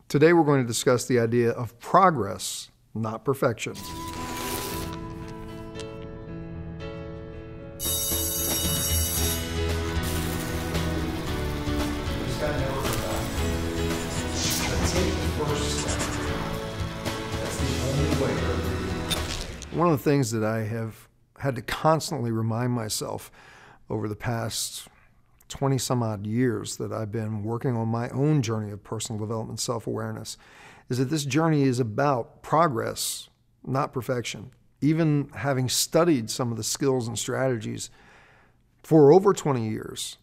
Today we're going to discuss the idea of progress, not perfection. One of the things that I have had to constantly remind myself over the past 20 some odd years that I've been working on my own journey of personal development, self-awareness, is that this journey is about progress, not perfection. Even having studied some of the skills and strategies for over 20 years,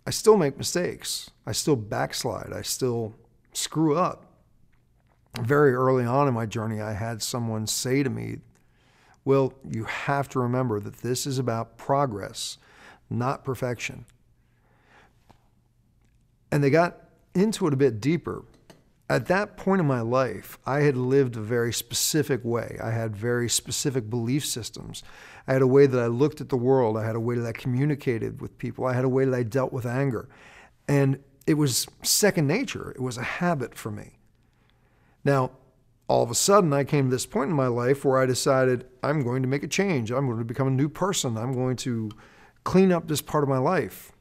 I still make mistakes. I still backslide. I still screw up. Very early on in my journey, I had someone say to me, "Will, you have to remember that this is about progress, not perfection." And they got into it a bit deeper. At that point in my life, I had lived a very specific way. I had very specific belief systems. I had a way that I looked at the world. I had a way that I communicated with people. I had a way that I dealt with anger. And it was second nature. It was a habit for me. Now, all of a sudden, I came to this point in my life where I decided I'm going to make a change. I'm going to become a new person. I'm going to clean up this part of my life.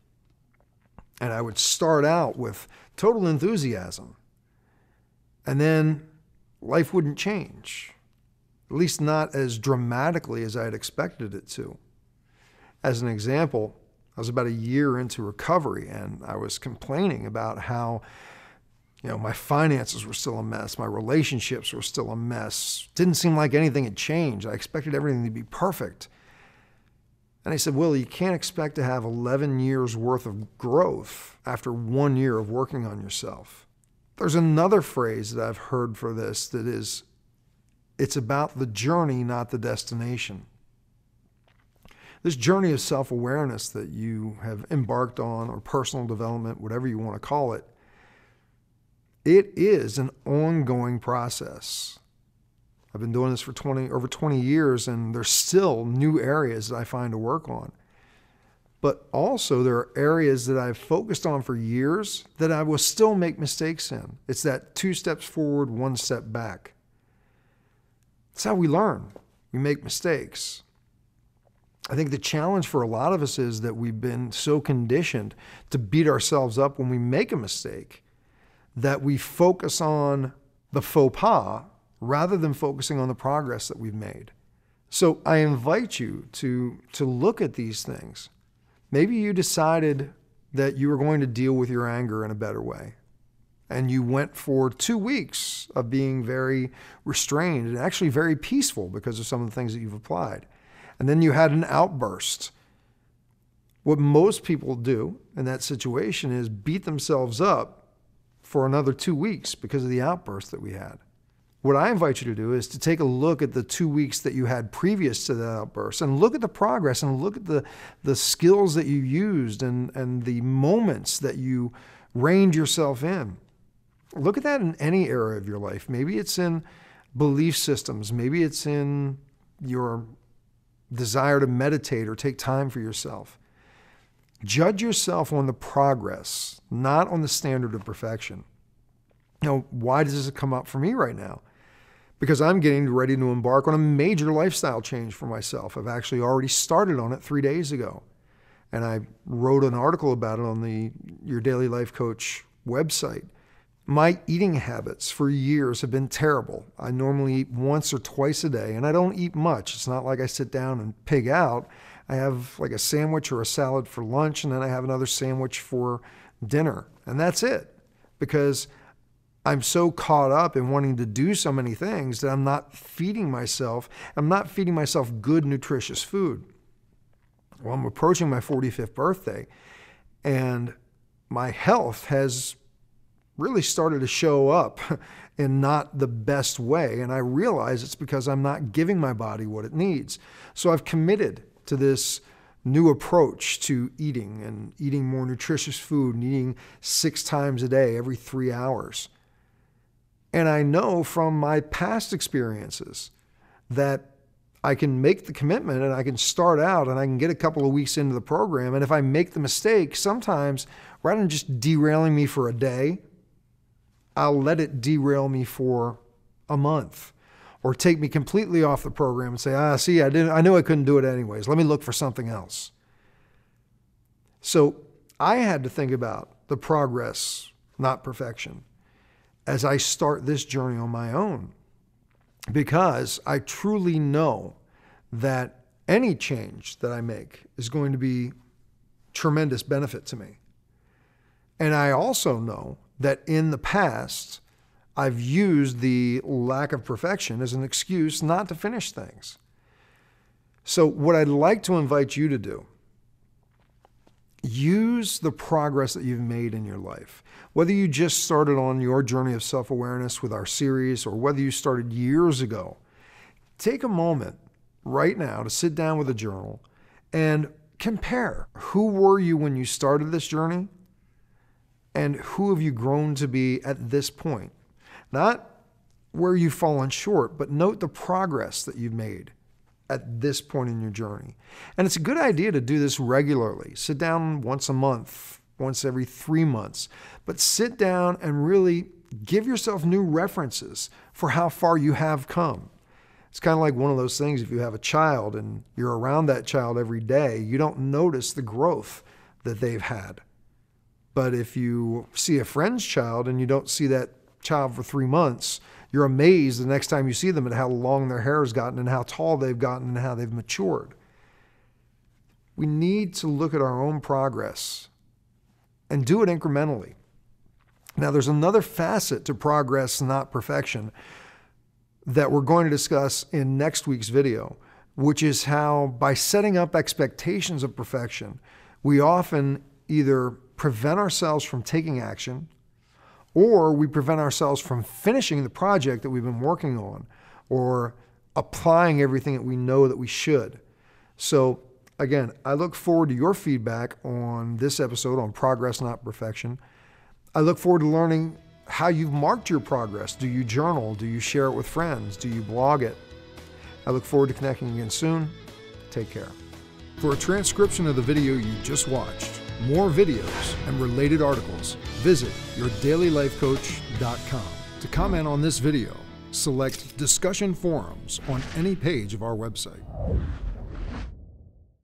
And I would start out with total enthusiasm. And then life wouldn't change, at least not as dramatically as I had expected it to. As an example, I was about a year into recovery and I was complaining about how my finances were still a mess. My relationships were still a mess. Didn't seem like anything had changed. I expected everything to be perfect. And I said, "Will, you can't expect to have 11 years worth of growth after 1 year of working on yourself." There's another phrase that I've heard for this that is, it's about the journey, not the destination. This journey of self-awareness that you have embarked on, or personal development, whatever you want to call it, it is an ongoing process. I've been doing this for over 20 years, and there's still new areas that I find to work on. But also there are areas that I've focused on for years that I will still make mistakes in. It's that 2 steps forward, 1 step back. That's how we learn. We make mistakes. I think the challenge for a lot of us is that we've been so conditioned to beat ourselves up when we make a mistake that we focus on the faux pas rather than focusing on the progress that we've made. So I invite you to look at these things. Maybe you decided that you were going to deal with your anger in a better way. And you went for 2 weeks of being very restrained and actually very peaceful because of some of the things that you've applied. And then you had an outburst. What most people do in that situation is beat themselves up for another 2 weeks because of the outburst that we had. What I invite you to do is to take a look at the 2 weeks that you had previous to that outburst and look at the progress and look at the skills that you used and the moments that you reined yourself in. Look at that in any area of your life. Maybe it's in belief systems. Maybe it's in your desire to meditate or take time for yourself. Judge yourself on the progress, not on the standard of perfection. Now, why does this come up for me right now? Because I'm getting ready to embark on a major lifestyle change for myself. I've actually already started on it 3 days ago. And I wrote an article about it on the Your Daily Life Coach website. My eating habits for years have been terrible. I normally eat once or twice a day, and I don't eat much. It's not like I sit down and pig out. I have like a sandwich or a salad for lunch, and then I have another sandwich for dinner. And that's it. Because I'm so caught up in wanting to do so many things that I'm not feeding myself good, nutritious food. Well, I'm approaching my 45th birthday, and my health has really started to show up in not the best way. And I realize it's because I'm not giving my body what it needs. So I've committed to this new approach to eating and eating more nutritious food and eating 6 times a day, every 3 hours. And I know from my past experiences that I can make the commitment and I can start out and I can get a couple of weeks into the program. And if I make the mistake, sometimes rather than just derailing me for a day, I'll let it derail me for a month or take me completely off the program and say, see, I knew I couldn't do it anyways. Let me look for something else. So I had to think about the progress, not perfection, as I start this journey on my own, because I truly know that any change that I make is going to be tremendous benefit to me. And I also know that in the past, I've used the lack of perfection as an excuse not to finish things. So what I'd like to invite you to do, use the progress that you've made in your life. Whether you just started on your journey of self-awareness with our series or whether you started years ago, take a moment right now to sit down with a journal and compare. Who were you when you started this journey? And who have you grown to be at this point? Not where you've fallen short, but note the progress that you've made at this point in your journey. And it's a good idea to do this regularly. Sit down once a month, once every 3 months, but sit down and really give yourself new references for how far you have come. It's kind of like one of those things, if you have a child and you're around that child every day, you don't notice the growth that they've had. But if you see a friend's child and you don't see that child for 3 months, you're amazed the next time you see them at how long their hair has gotten and how tall they've gotten and how they've matured. We need to look at our own progress and do it incrementally. Now, there's another facet to progress, not perfection, that we're going to discuss in next week's video, which is how by setting up expectations of perfection, we often either prevent ourselves from taking action, or we prevent ourselves from finishing the project that we've been working on or applying everything that we know that we should. So again, I look forward to your feedback on this episode on progress, not perfection. I look forward to learning how you've marked your progress. Do you journal? Do you share it with friends? Do you blog it? I look forward to connecting again soon. Take care. For a transcription of the video you just watched, more videos, and related articles, visit yourdailylifecoach.com. To comment on this video, select Discussion Forums on any page of our website.